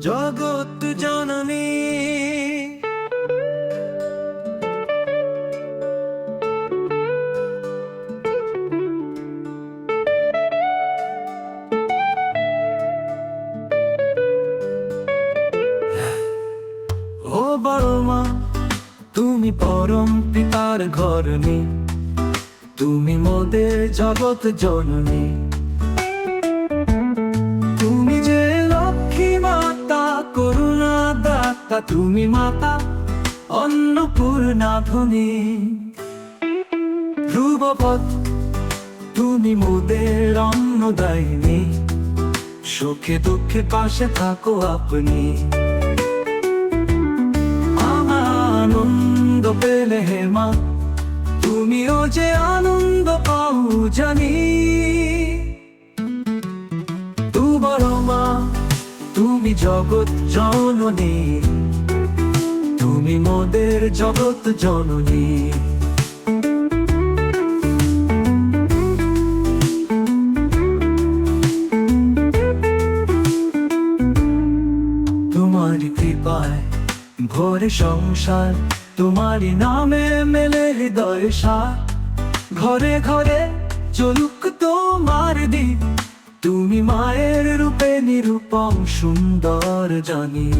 জগৎ জননী। ও বড় মা, তুমি পরম পিতার ঘরণী, তুমি মোদের জগৎ জননী। তুমি যে লক্ষ্মী মাতা, করুণা দাতা, তুমি মাতা অন্নপূর্ণা ধনী। ধ্রুবপদ তুমি মোদের অন্নদায়িনী, সুখে দুঃখে পাশে থাকো আপনি। আনন্দ পেলে হে মা, তুমিও যে আনন্দ পাও জানি। তু বড় মা, তুমি জগৎ জননী, তুমি মোদের জগৎ জননী। তোমারি কৃপায় ভরে সংসার, তোমারি নামে মেলে হৃদয় সার। ঘরে ঘরে চলুক তোমার দীপ, তুমি মায়ের রূপে নিরূপম সুন্দর জানি।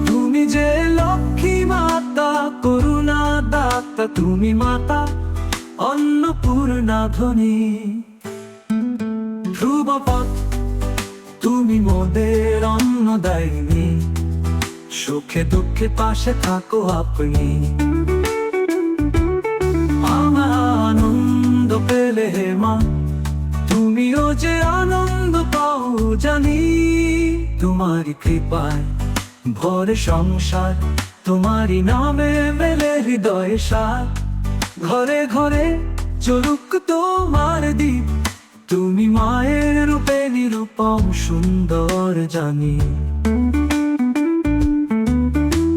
তুমি যে লক্ষ্মী মাতা, করুণা দাতা, তুমি মাতা অন্নপূর্ণা ধনী। ধ্রুবপদ তুমি মোদের অন্নদায়িনী, সুখে দুঃখে পাশে থাকো আপনি। আনন্দ পেলে হে মা, তুমিও যে আনন্দ পাও জানি। তোমারি কৃপায় ভরে সংসার, তোমারি নামে মেলে হৃদয় সার। ঘরে ঘরে চলুক তোমার দীপ, তুমি মায়ের রূপে নিরূপম সুন্দর জানি।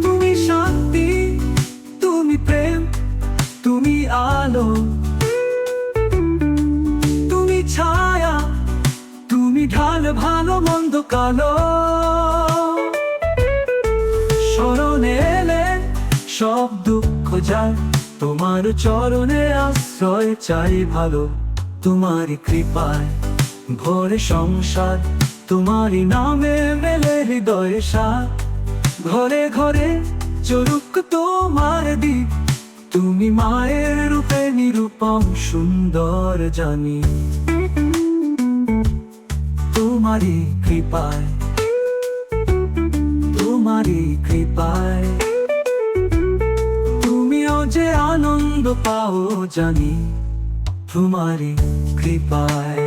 তুমি শান্তি, তুমি প্রেম, তুমি আলো, তুমি ছায়া, তুমি ঢাল ভালো মন্দ কালো। স্মরণে এলে সব দুঃখ যায়, তোমার চরণে আশ্রয় চাই ভালো। তোমারি কৃপায় ভরে সংসার, তোমারি নামে মেলে হৃদয় সার। ঘরে ঘরে চলুক তোমার দীপ, তুমি মায়ের রূপে নিরূপম সুন্দর জানি। তোমারি কৃপায়, তোমারি কৃপায়, তুমিও যে আনন্দ পাও জানি। তোমারি কৃপায়।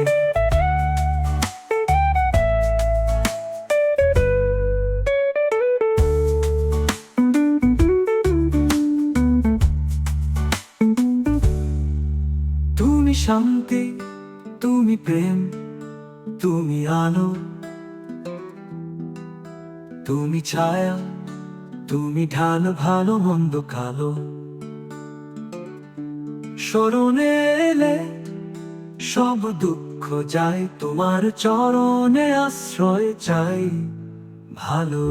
তুমি শান্তি, তুমি প্রেম, তুমি আলো, তুমি ছায়া, তুমি ঢাল ভালো মন্দ কালো। স্মরণে এলে সব দুঃখ যায়, তোমার চরণে আশ্রয় চাই ভালো।